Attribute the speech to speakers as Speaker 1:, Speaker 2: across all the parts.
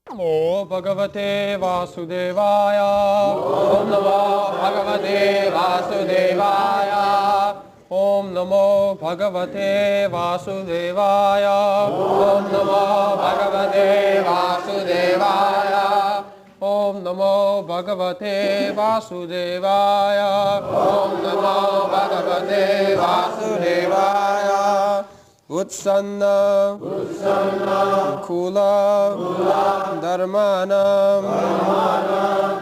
Speaker 1: Namo Bhagavate Vasudevaya. Om Namo Bhagavate Vasudevaya. Om Namo Bhagavate Vasudevaya. Om Namo Bhagavate Vasudevaya. Om Namo Bhagavate Vasudevaya. Om Namo Bhagavate Vasudevaya. Utsanna Kula Dharmanam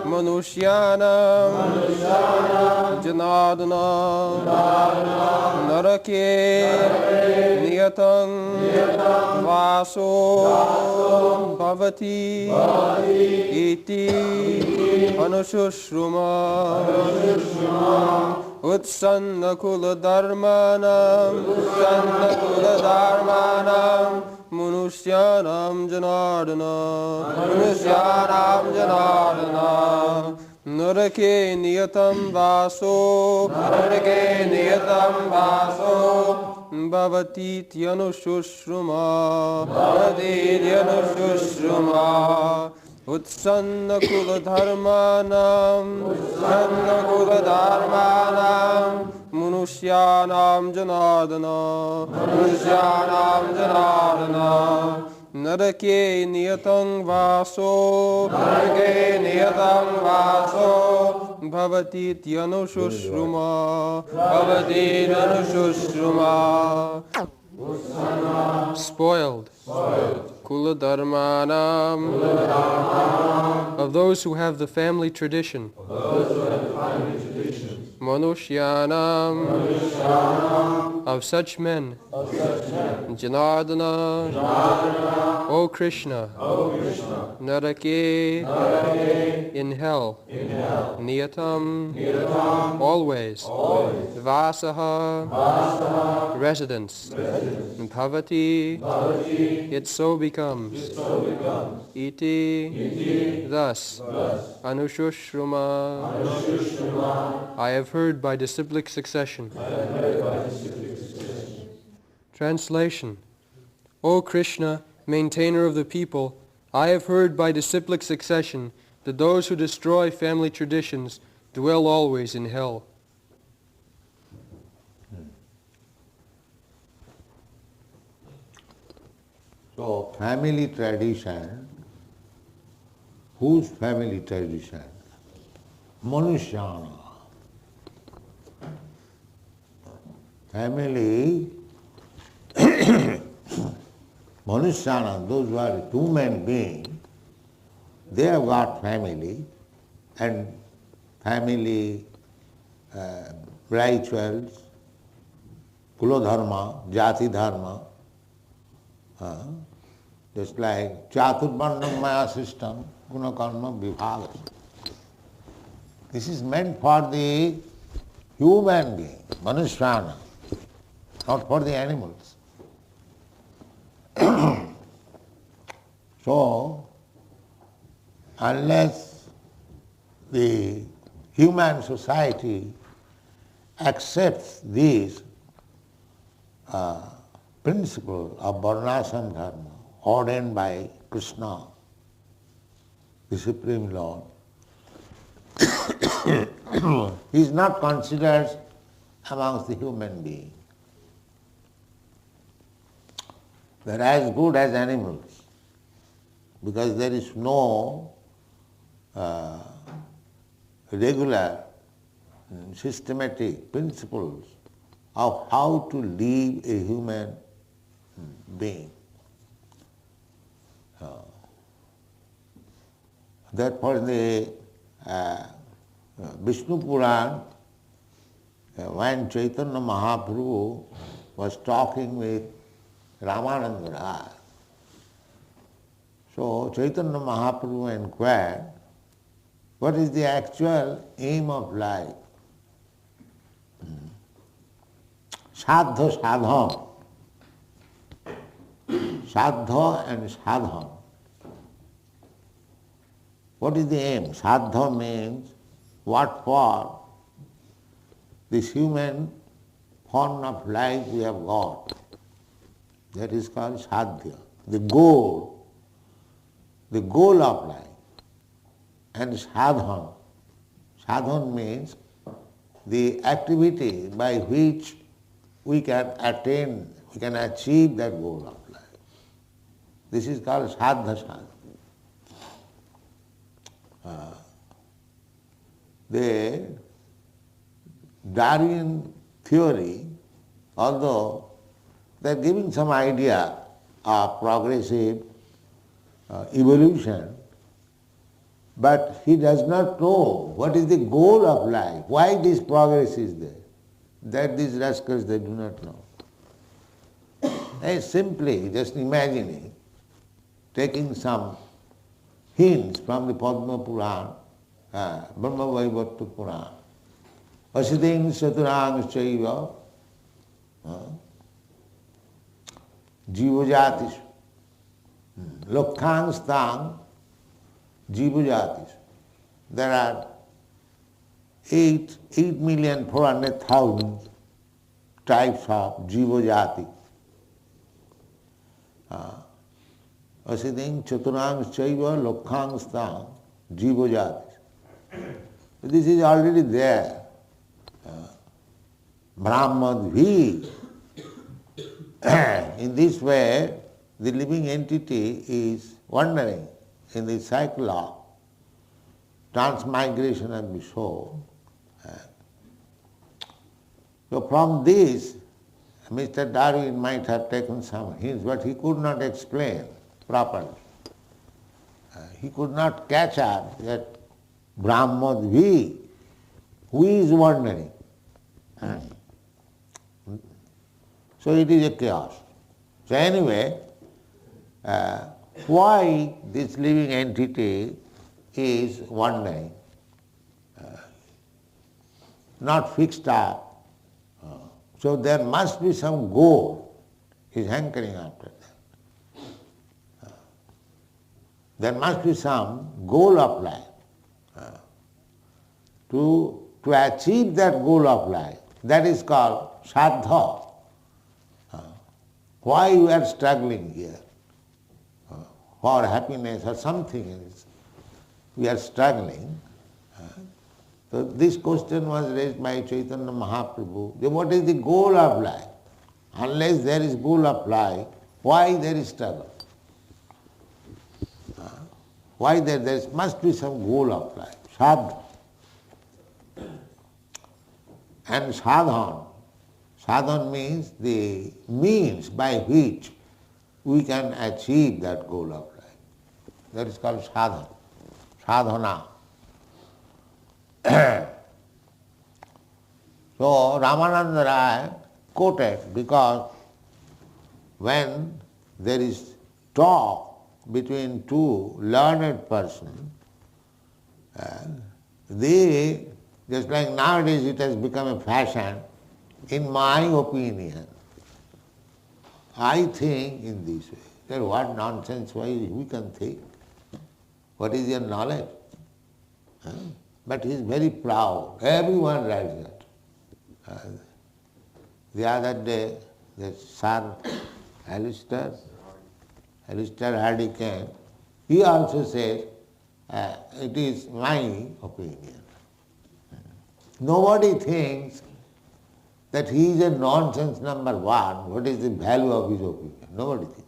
Speaker 1: Manushyanam Janadana Narake Niyatang Vaso Bhavati Iti Anushruma Utsanna Kula Dharmanam Manushyanam Janardana Narake Niyatam Vaso Bhavati Yanushruma Utsanna Kula Dharmanam Manushyanam Janardana Narake Niyatang Vaso Bhavati Yanushruma Spoiled Kula Dharmanam of those who have the family tradition. Manushyanam of such men. Janardana, O Krishna. Narake, in hell. Niyatam, always. Vasaha, residence. Bhavati, it so becomes. Iti, thus. Anushruma, I have heard by disciplic succession. Translation. O Krishna, maintainer of the people, I have heard by disciplic succession that those who destroy family traditions dwell always in hell.
Speaker 2: So, family tradition, whose family tradition? Manushyana. Family, Manushyana, those who are human beings, they have got family and family rituals, Kuladharma, Jati Dharma, just like Chaturvarnam Maya system, Guna Karma Vibhaga. This is meant for the human being, Manushyana, not for the animals. So, unless the human society accepts these principles of Varnashram Dharma ordained by Krishna, the Supreme Lord, he is not considered amongst the human beings. They are as good as animals because there is no regular, systematic principles of how to live a human being. Therefore, in the Vishnu Puran, when Chaitanya Mahaprabhu was talking with Ramananda Raj, so Chaitanya Mahaprabhu inquired, what is the actual aim of life? Sadha sadham. Sadha and sadham. What is the aim? Sadha means what for this human form of life we have got. That is called sadhya. The goal the goal of life. And sadhana. Sadhana means the activity by which we can attain, we can achieve that goal of life. This is called sadha sadhana. The Darwin theory, although they are giving some idea of progressive evolution, but he does not know what is the goal of life, why this progress is there. That these rascals, they do not know. They simply just imagining, taking some hints from the Padma Purana, Brahma Vaivarta Purana, Asiding Saturang Chaiva, Jivajatis, Lokhang Stang, Jivajatis. There are 8,400,000 types of Jivajati. Asiding Chaturang Chaiva Lokhang Stang, Jivajatis. This is already there. Brahmadvi. In this way, the living entity is wandering in the cycle of transmigration of the soul. So from this, Mr. Darwin might have taken some hints, but he could not explain properly. He could not catch up that Brahmadvi, who is wandering. So it is a chaos. So anyway, why this living entity is wandering, not fixed up. So there must be some goal. He's hankering after that. There must be some goal of life. To achieve that goal of life, that is called sadha. Why we are struggling here? For happiness or something else. We are struggling. So this question was raised by Chaitanya Mahaprabhu. What is the goal of life? Unless there is goal of life, why there is struggle? Why there must be some goal of life, sadhana. And sadhana. Sadhana means the means by which we can achieve that goal of life. That is called sadhana. Sadhana. So Ramananda Rai quoted, because when there is talk between two learned persons, they, just like nowadays it has become a fashion, in my opinion, I think in this way. That what nonsense, why we can think? What is your knowledge? But he is very proud. Everyone writes that. The other day, the Sir Alistair Hardy came, he also says, it is my opinion. Nobody thinks that he is a nonsense number one. What is the value of his opinion? Nobody thinks.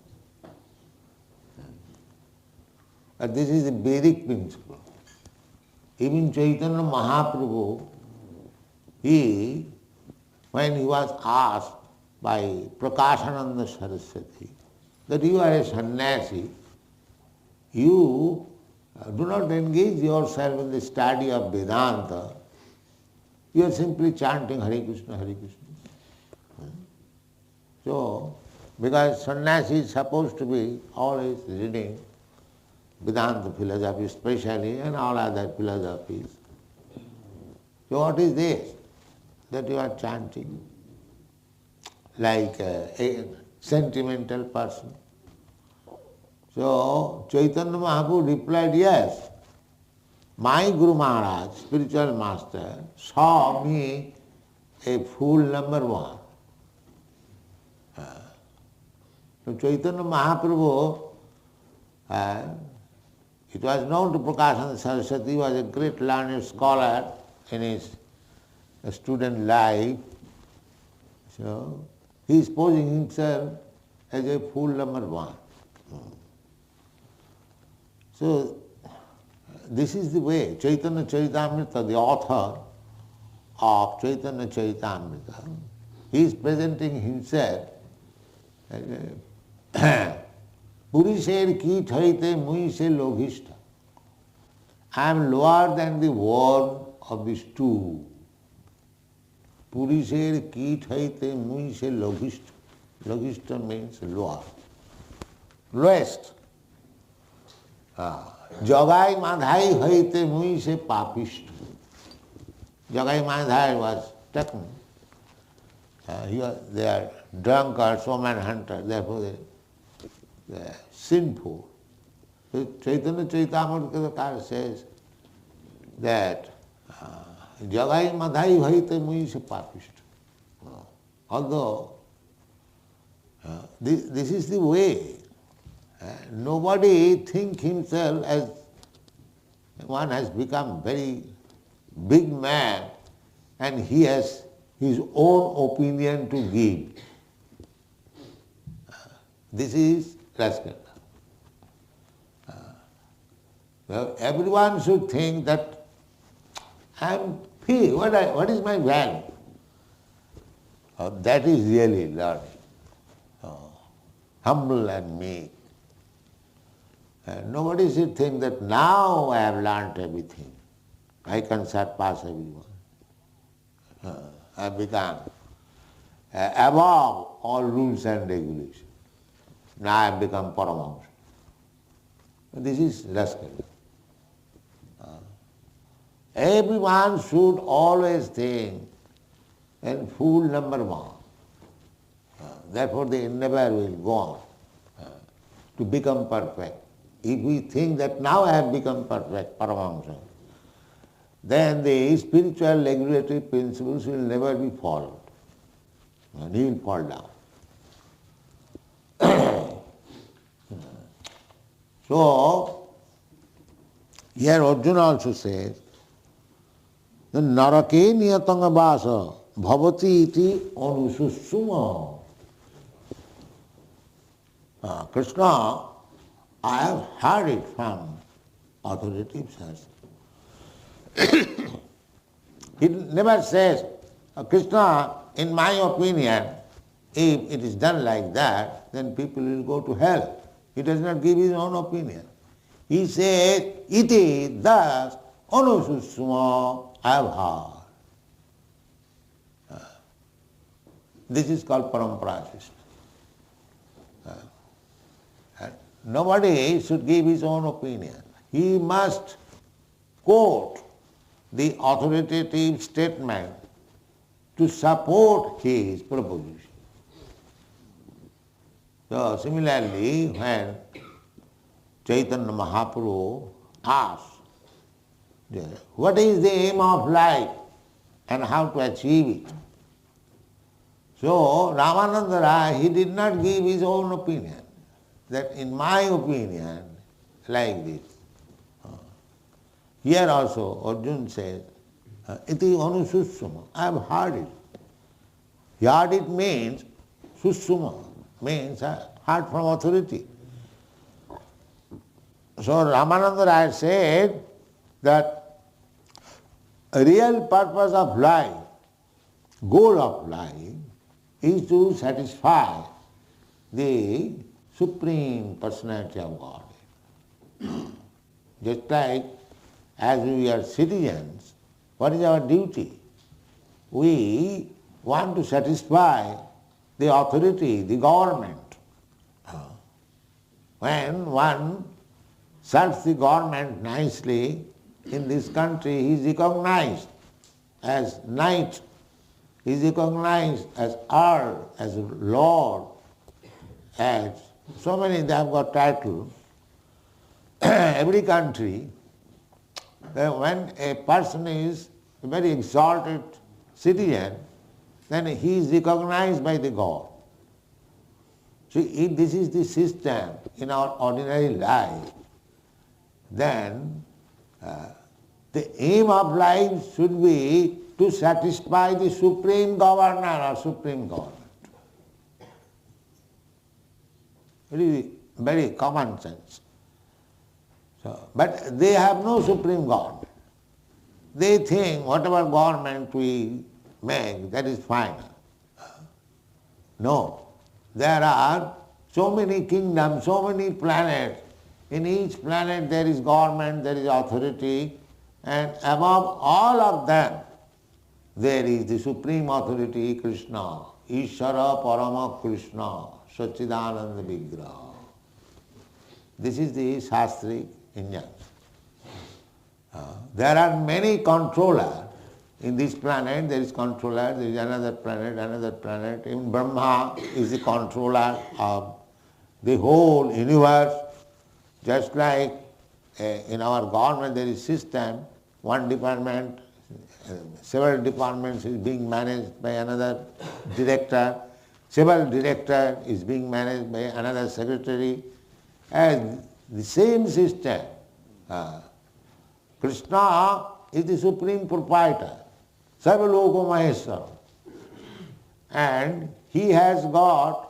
Speaker 2: But this is a Vedic principle. Even Chaitanya Mahaprabhu, when he was asked by Prakashananda Saraswati that you are a sannyasi, you do not engage yourself in the study of Vedanta, you are simply chanting Hare Krishna, Hare Krishna. So, because sannyasi is supposed to be always reading Vedanta philosophy especially and all other philosophies. So what is this that you are chanting? Like a sentimental person. So Chaitanya Mahaprabhu replied, yes, my Guru Maharaj, spiritual master, saw me a fool number one. So Chaitanya Mahaprabhu It was known to Prakashananda Saraswati, was a great learned scholar in his student life. So he is posing himself as a fool number one. So this is the way. Chaitanya Charitamrita, the author of Chaitanya Charitamrita, he is presenting himself as a Purisher ki thaite mui se loghishta. I am lower than the worm of the stew. Purisher ki thaite mui se loghishta. Loghishta means lower. Lowest. Jagai madhai haite mui se papishta. Jagai madhai was taken. They are drunkards, woman hunters, therefore they are sinful. So Chaitanya Charitamrita says that Jagai madhai haite mui se papishta. Although this is the way. Nobody think himself as one has become very big man and he has his own opinion to give. This is rascal. Everyone should think that I am free. What is my value? That is really learning. Humble and meek. Nobody should think that now I have learnt everything. I can surpass everyone. I have become above all rules and regulations. Now I have become Paramahamsa. This is rascal. Everyone should always think and fool number one. Therefore they never will go on to become perfect. If we think that now I have become perfect, Paramahamsa, then the spiritual regulatory principles will never be followed. And he will fall down. So, here Arjuna also says, the narake niyatanga vasa bhavati iti anususuma. Krishna, I have heard it from authoritative sources. He never says, Krishna, in my opinion, if it is done like that, then people will go to hell. He does not give his own opinion. He says, iti, thus, anususuma, I have heard. This is called parampara system. Nobody should give his own opinion. He must quote the authoritative statement to support his proposition. So similarly, when Chaitanya Mahaprabhu asked, what is the aim of life and how to achieve it? So Ramananda Rai, he did not give his own opinion, that in my opinion, like this. Here also Arjuna says, iti anususuma, I have heard it. Heard it means, susuma means heard from authority. So Ramananda Rai said that a real purpose of life, goal of life, is to satisfy the Supreme Personality of God. Just like as we are citizens, what is our duty? We want to satisfy the authority, the government. When one serves the government nicely, in this country he is recognized as knight, he is recognized as earl, as lord, as so many they have got titles. Every country, when a person is a very exalted citizen, then he is recognized by the God. So if this is the system in our ordinary life, then the aim of life should be to satisfy the supreme governor or supreme government. It is very common sense. So, but they have no supreme government. They think whatever government we make, that is final. No. There are so many kingdoms, so many planets. In each planet there is government, there is authority, and above all of them there is the supreme authority, Krishna. Ishvara Parama Krishna, Sachidananda Vigraha. This is the Shastric Indian. There are many controllers. In this planet there is controller, there is another planet. Even Brahma is the controller of the whole universe. Just like in our government there is system, one department, several departments is being managed by another director, several director is being managed by another secretary. As the same system, Krishna is the supreme proprietor, Sarvaloko Maheshwara. And he has got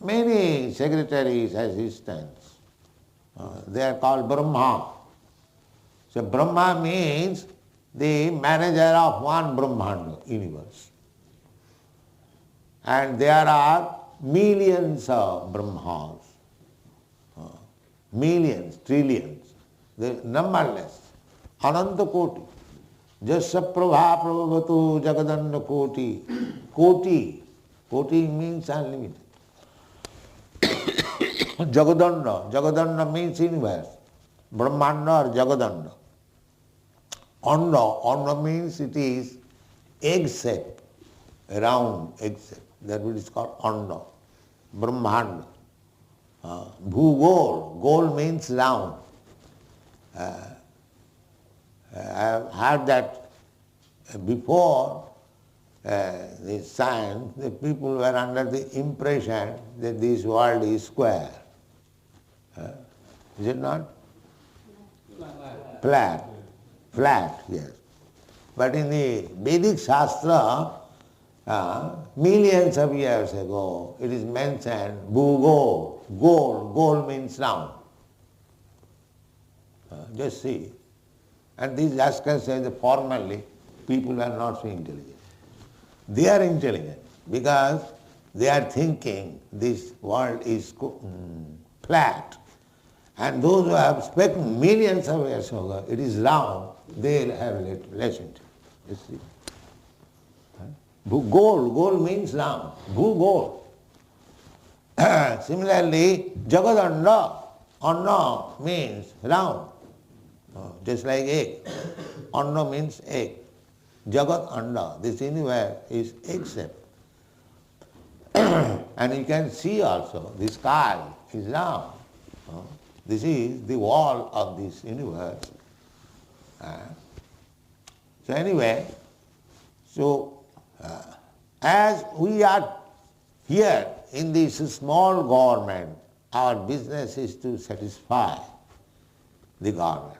Speaker 2: many secretaries, assistants. They are called Brahma. So Brahma means the manager of one Brahmanda universe. And there are millions of Brahmas, millions, trillions, they're numberless, Ananta Koti. Jasya Prabha Prabhavatu Jagadanda Koti. Koti means unlimited. Jagadanda means universe. Brahmanda or Jagadanda. Anda means it is egg shape, a round egg shape. That is called Anda. Brahmanda. Bhugol, gol means round. I have heard that before the science, the people were under the impression that this world is square. Is it not? Flat, yes. But in the Vedic Shastra, millions of years ago, it is mentioned, Bhugol, gol means round. Just see. And these Jaskars say that formally people are not so intelligent. They are intelligent because they are thinking this world is flat. And those who have spoken millions of years ago, it is round, they have less intelligence. You see. Gol means round. Bhugol. Similarly, Jagadanda, Anna means round. Just like egg. Anna means egg. Jagat Anda, this universe is egg shaped. And you can see also the sky is round. This is the wall of this universe. So anyway, as we are here in this small government, our business is to satisfy the government.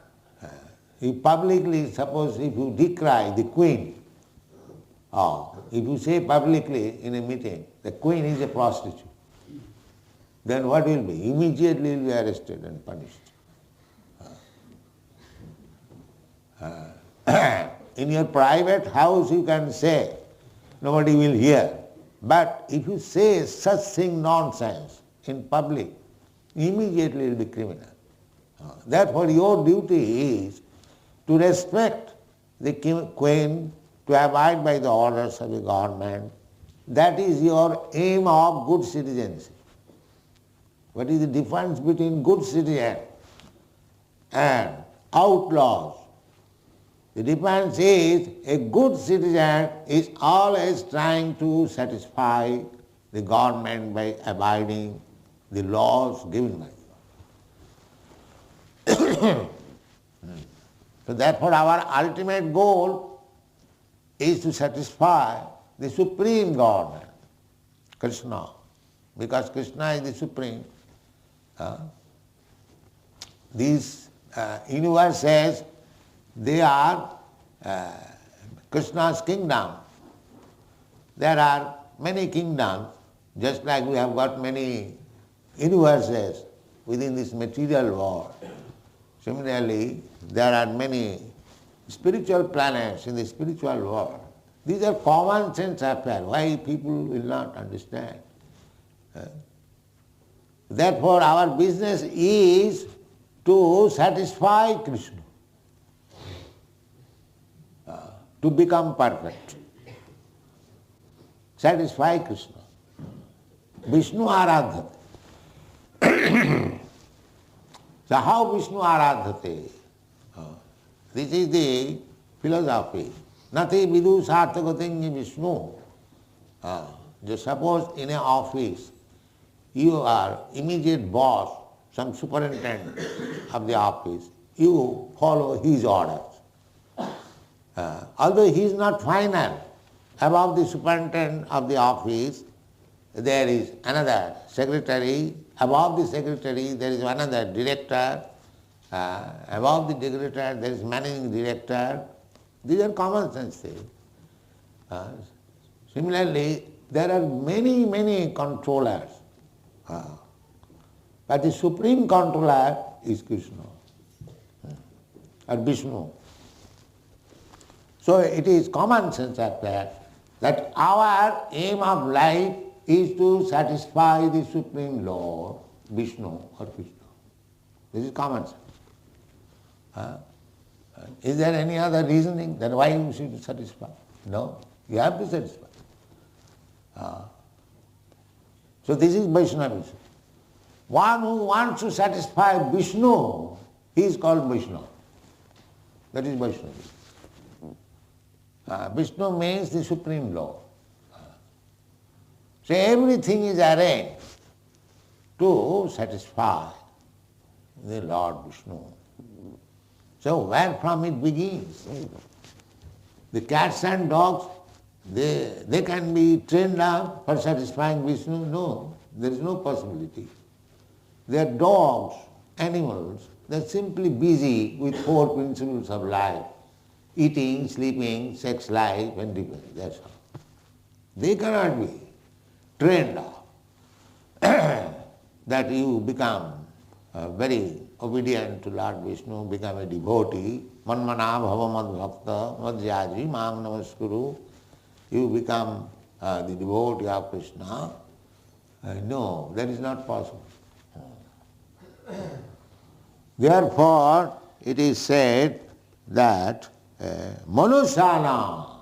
Speaker 2: You publicly, suppose if you decry the queen, or if you say publicly in a meeting, the queen is a prostitute, then what will be? Immediately you will be arrested and punished. In your private house you can say, nobody will hear. But if you say such thing nonsense in public, immediately you will be criminal. Therefore your duty is to respect the queen, to abide by the orders of the government. That is your aim of good citizenship. What is the difference between good citizen and outlaws? The difference is a good citizen is always trying to satisfy the government by abiding the laws given by God. So therefore our ultimate goal is to satisfy the supreme government, Krishna, because Krishna is the supreme. These universes, they are Krishna's kingdom. There are many kingdoms, just like we have got many universes within this material world. Similarly, there are many spiritual planets in the spiritual world. These are common sense affairs. Why people will not understand? Therefore, our business is to satisfy Krishna, to become perfect. Satisfy Krishna. Vishnu aradhate. So how Vishnu aradhate? This is the philosophy. Nati vidu sarthagatengi Vishnu. Just suppose in an office, you are immediate boss, some superintendent of the office, you follow his orders. Although he is not final, above the superintendent of the office, there is another secretary, above the secretary there is another director, above the director there is managing director. These are common sense things. Similarly, there are many, many controllers. But the supreme controller is Krishna or Vishnu. So it is common sense affair that our aim of life is to satisfy the Supreme Lord, Vishnu or Krishna. This is common sense. Is there any other reasoning that why you should satisfy? No, you have to satisfy. So this is Vaishnavism. One who wants to satisfy Vishnu, he is called Vaishnava. That is Vaishnavism. Vishnu means the Supreme Lord. So everything is arranged to satisfy the Lord Vishnu. So where from it begins? The cats and dogs, they can be trained up for satisfying Vishnu? No, there is no possibility. They are dogs, animals, they are simply busy with four principles of life: eating, sleeping, sex life and divorce. That's all. They cannot be trained up that you become very obedient to Lord Vishnu, become a devotee, manmana bhava mad bhakta madhyaji mam namaskuru, you become the devotee of Krishna. No, that is not possible. Therefore, it is said that Manusana,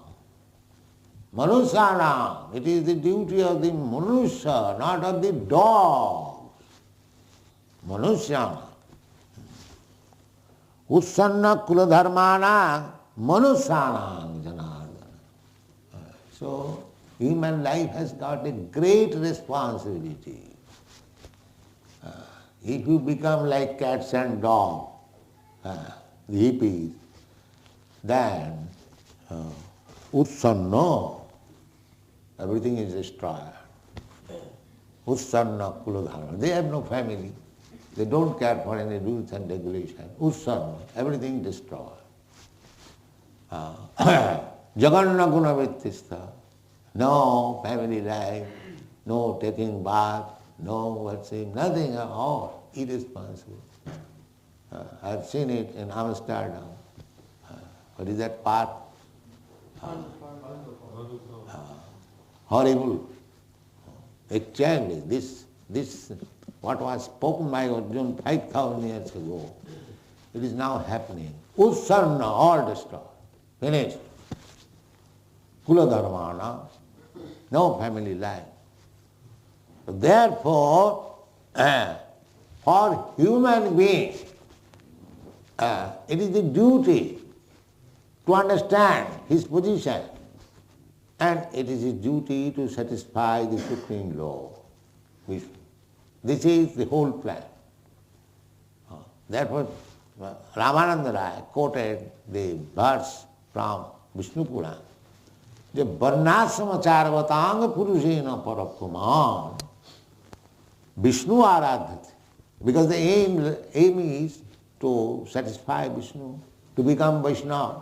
Speaker 2: it is the duty of the Manusya, not of the dogs. Manusyana. Ussanna kuladharmana Manusana janardana. So, human life has got a great responsibility. If you become like cats and dogs, the hippies, then Utsanna, everything is destroyed. Utsanna kuladharma. They have no family. They don't care for any rules and regulations. Utsanna, everything destroyed. Jaganna guna vittista. No family life, no taking bath, no washing, nothing at all. Irresponsible. I have seen it in Amsterdam. What is that park? Horrible. Exactly. This what was spoken by Arjuna 5,000 years ago, it is now happening. Utsarna, all destroyed. Finished. Kuladharmana, no family life. So therefore, for human beings, it is the duty to understand his position, and it is his duty to satisfy the Supreme Lord. This is the whole plan. Therefore, Ramananda Rai quoted the verse from Vishnu Purana. The varnasama charvatanga purushena parapuman Vishnu aradhati. Because the aim is to satisfy Vishnu, to become Vaishnava.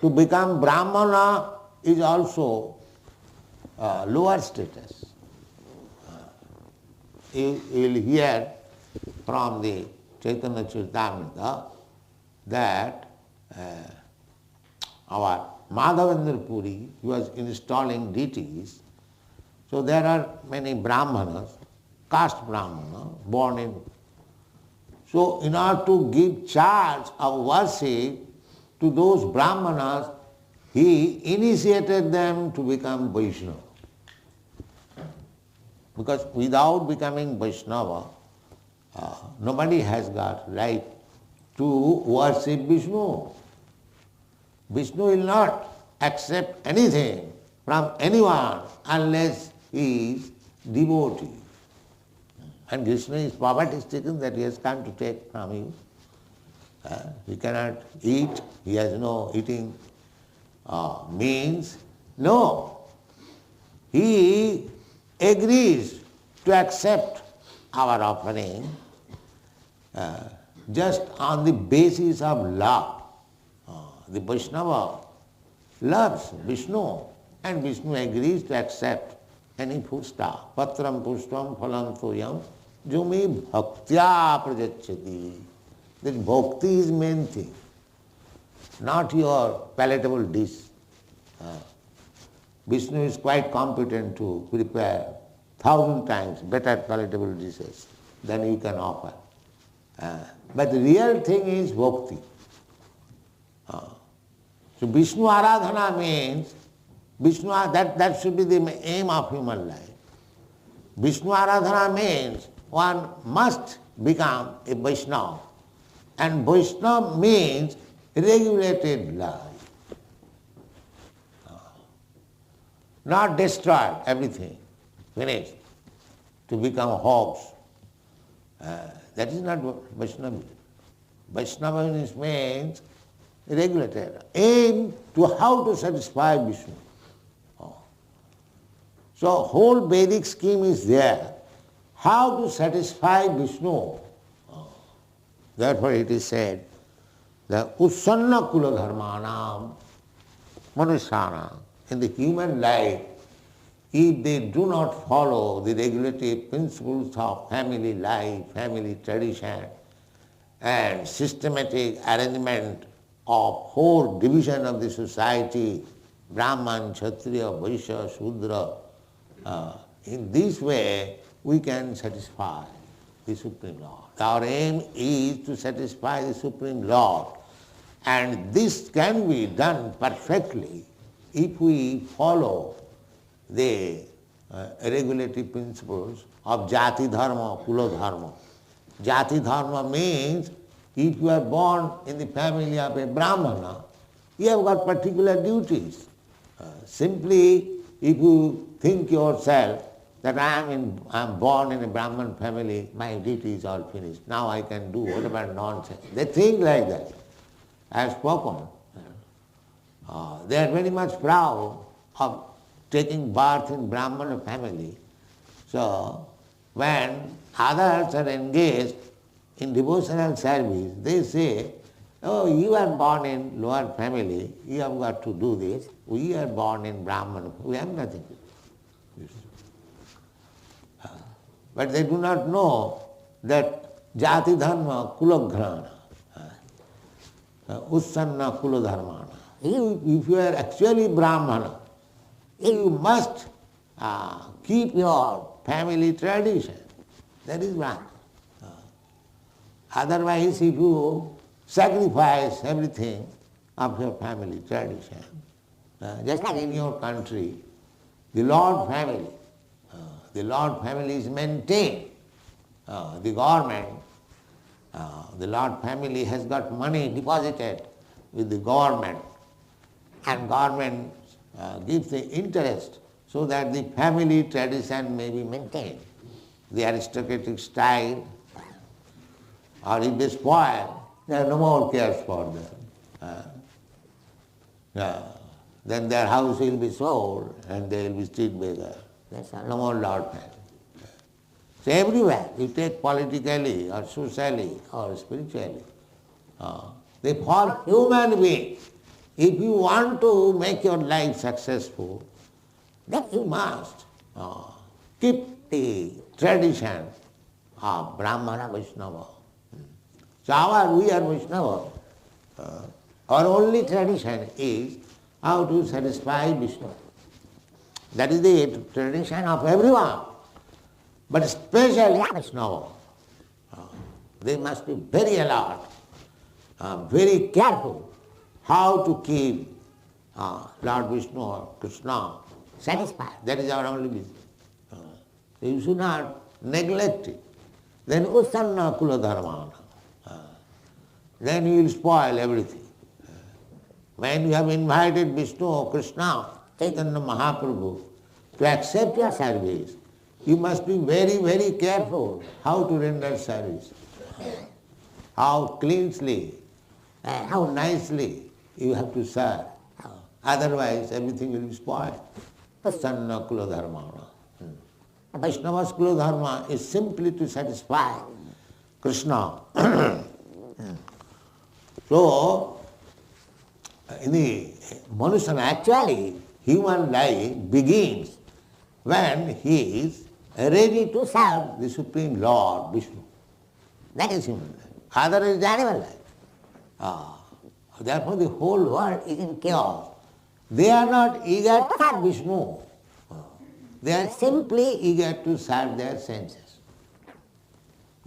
Speaker 2: To become Brahmana is also lower status. You will hear from the Chaitanya Charitamrita that our Madhavendra Puri was installing deities. So there are many Brahmanas, caste Brahmana, born in. So in order to give charge of worship to those Brahmanas, he initiated them to become Vaishnava. Because without becoming Vaishnava, nobody has got right to worship Vishnu. Vishnu will not accept anything from anyone unless he is devotee. And Krishna is poverty-stricken that he has come to take from you. He cannot eat, he has no eating means. No. He agrees to accept our offering just on the basis of love. The Vaishnava loves Vishnu and Vishnu agrees to accept any foodstuff. Patram pushpam phalam toyam jumi bhaktya prajachyati. That bhakti is main thing, not your palatable dish. Vishnu is quite competent to prepare 1,000 times better palatable dishes than you can offer. But the real thing is bhakti. So Vishnu Aradhana means, that should be the aim of human life. Vishnu Aradhana means one must become a Vaishnava. And Vaishnava means regulated life. Not destroy everything, finished, to become a hoax. That is not Vaishnava. Vaishnava means regulated. Aim to how to satisfy Vishnu. So whole Vedic scheme is there. How to satisfy Vishnu. Therefore it is said, the Usanna Kula Dharmanam Manusana, in the human life, if they do not follow the regulative principles of family life, family tradition, and systematic arrangement of whole division of the society, Brahman, Kshatriya, Vaishya, Shudra, in this way we can satisfy the Supreme Lord. Our aim is to satisfy the Supreme Lord, and this can be done perfectly if we follow the regulative principles of Jati Dharma, Kula Dharma. Jati Dharma means if you are born in the family of a Brahmana, you have got particular duties. Simply, if you think yourself that I am born in a Brahman family, my duty is all finished. Now I can do whatever nonsense. They think like that. I have spoken. They are very much proud of taking birth in Brahmana family. So when others are engaged in devotional service, they say, oh, you are born in lower family, you have got to do this. We are born in Brahmana, we have nothing to do. But they do not know that Jati Dharma Kulagrana, Usanna Kula Dharmana. If you are actually Brahmana, you must keep your family tradition. That is Brahmana. Otherwise, if you sacrifice everything of your family tradition, just like in your country, the Lord family is maintained. The government, the Lord family has got money deposited with the government, and government gives the interest so that the family tradition may be maintained. The aristocratic style, or if they spoil, there are no more cares for them. Then their house will be sold and they will be street beggar. That's no more Lord family. So everywhere, you take politically or socially or spiritually, they for human beings. If you want to make your life successful, then you must keep the tradition of Brahmana Vaishnava. So we are Vaishnava. Our only tradition is how to satisfy Vishnu. That is the tradition of everyone. But especially Vaishnava. They must be very alert, very careful how to keep Lord Vishnu or Krishna satisfied. That is our only business. So you should not neglect it. Then Usanna Kula Dharmana. Then you will spoil everything. When you have invited Vishnu or Krishna, Chaitanya Mahaprabhu, to accept your service, you must be very, very careful how to render service. How cleanly, how nicely you have to serve. Otherwise, everything will be spoiled. Usanna Kula Dharmana. Vaishnava's Kula Dharma is simply to satisfy Krishna. So, in the Manusana, actually, human life begins when he is ready to serve the Supreme Lord, Vishnu. That is human life. Other is animal life. Therefore, the whole world is in chaos. They are not eager to serve Vishnu. They are simply eager to serve their senses.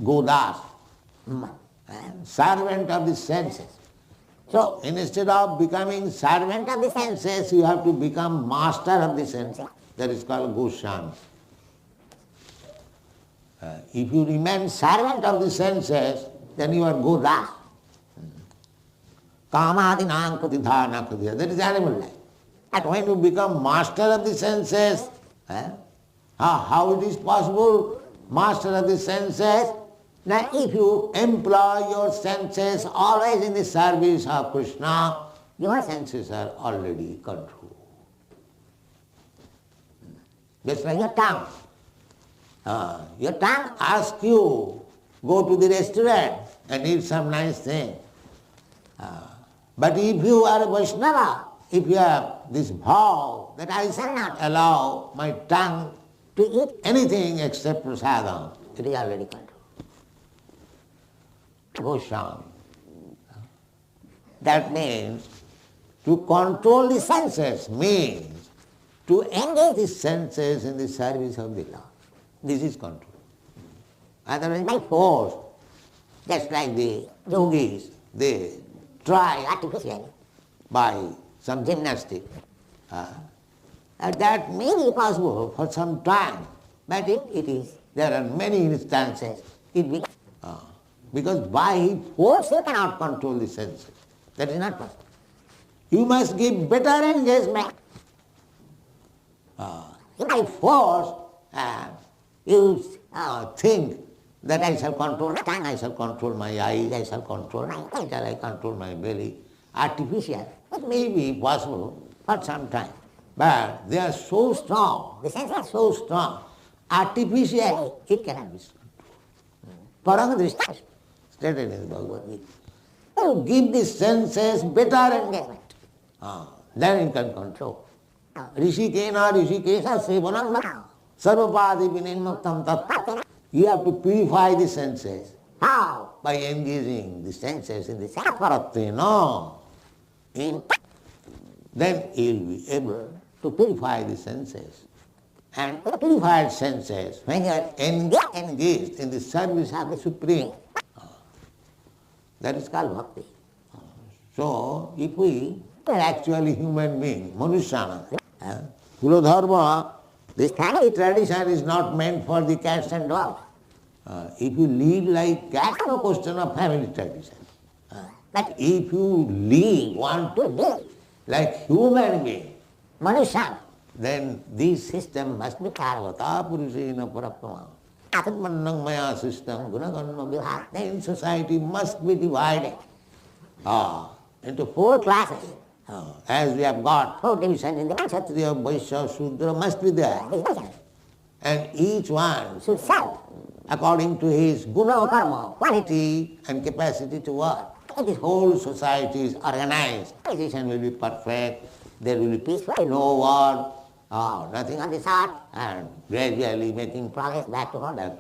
Speaker 2: Godas, servant of the senses. So, instead of becoming servant of the senses, you have to become master of the senses. That is called Goswami. If you remain servant of the senses, then you are Godas. Kamadinam katidhana katidhana. That is animal life. And when you become master of the senses, how it is possible, master of the senses? Now if you employ your senses always in the service of Krishna, your senses are already controlled. Just like your tongue. Your tongue asks you, go to the restaurant and eat some nice thing. But if you are a Vaishnava, if you have this vow that I shall not allow my tongue to eat anything except prasadam, it is already controlled. Goswami. That means to control the senses means to engage the senses in the service of the Lord. This is control. Otherwise by force, just like the yogis, they try artificially by some gymnastic. That may be possible for some time, but it is. There are many instances it becomes. Because by force you cannot control the senses. That is not possible. You must give better engagement. By force, you think that I shall control my tongue, I shall control my eyes, I shall control my head, I control my belly. Artificial. It may be possible for some time. But they are so strong, the senses are so strong, artificially it cannot be controlled. Paramadrishta stated in the Bhagavad. You give the senses better engagement. Then you can control. Rishikena Rishikesha Sevanam Sarvapadi Vinimuktam Tattva. You have to purify the senses. How? By engaging the senses in the Saparati, no? Then you will be able to purify the senses. And the purified senses, when you are engaged in the service of the Supreme, that is called bhakti. So, if we are actually human beings, Manushana, Kuladharma, this family tradition is not meant for the cats and dogs. If you live like cats, no question of family tradition. But if you want to live like human being, Manushana, then this system must be Karvata Purushena Parapama. Atmanang Maya system, Gunaganma Vihar, then society must be divided into 4 classes. As we have got 4 divisions in the Kshatriya, Vaishya, Shudra must be there. And each one should serve according to his guna karma, quality and capacity to work. This whole society is organized. Position will be perfect, there will be peace, no war, nothing of the sort, and gradually making progress back to order.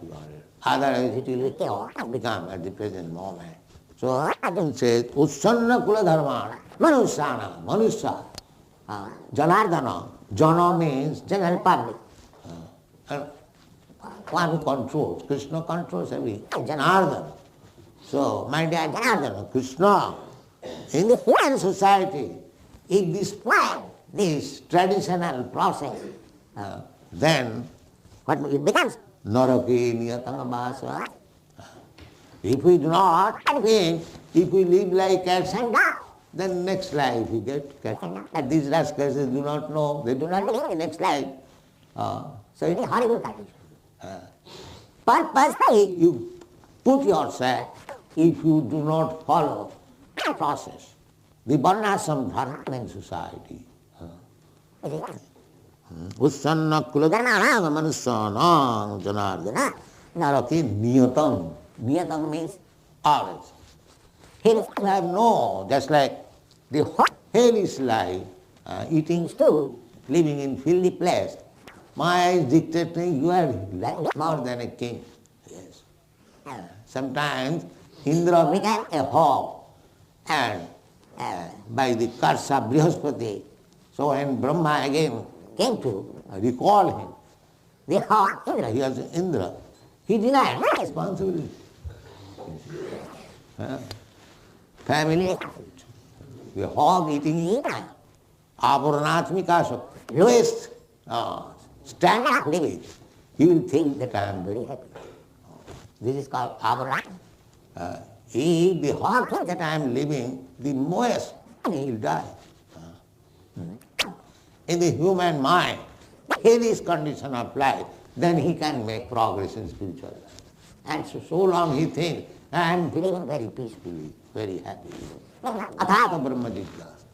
Speaker 2: Otherwise it will be chaos, become at the present moment. So Arjuna says, Ussanna kula dharmana, manusyana, manusya, janardana, jana means general public. And one who controls, Krishna controls everything, Janardana. So, my dear Janardana, Krishna, in the human society, if this plan, this traditional process, then what it becomes? Naraki niyatanga bhasa. If we do not, if we live like cats and dogs, then next life we get cats and dogs. And these rascals do not know, they do not live in the next life. So it is horrible condition. Purposely you put yourself, if you do not follow the process, the varnashram dharma in society. Ussanna kuladana manusyanam janardana naraki niyatam. Niyatam means always. Hell have no, just like the hellish life, eating stew, living in filthy place. Maya is dictating, you are more than a king. Yes. Sometimes Indra became a hog, and by the curse of Brihaspati, so when Brahma again came to recall him, the hog Indra, he was Indra, he denied responsibility. Family, the hog eating Apuranatmika, lowest standard of living, he will think that I am very happy. This is called avarana. If the hog thinks that I am living the lowest, he will die. In the human mind, hellish condition of life, then he can make progress in spiritual life. And so long he thinks, I am feeling very peacefully, very happy. Athata Brahma Jigyasa.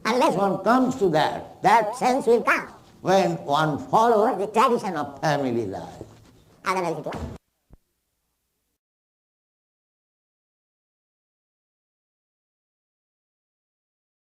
Speaker 2: Unless one comes to that sense will come when one follows the tradition of family life. Otherwise it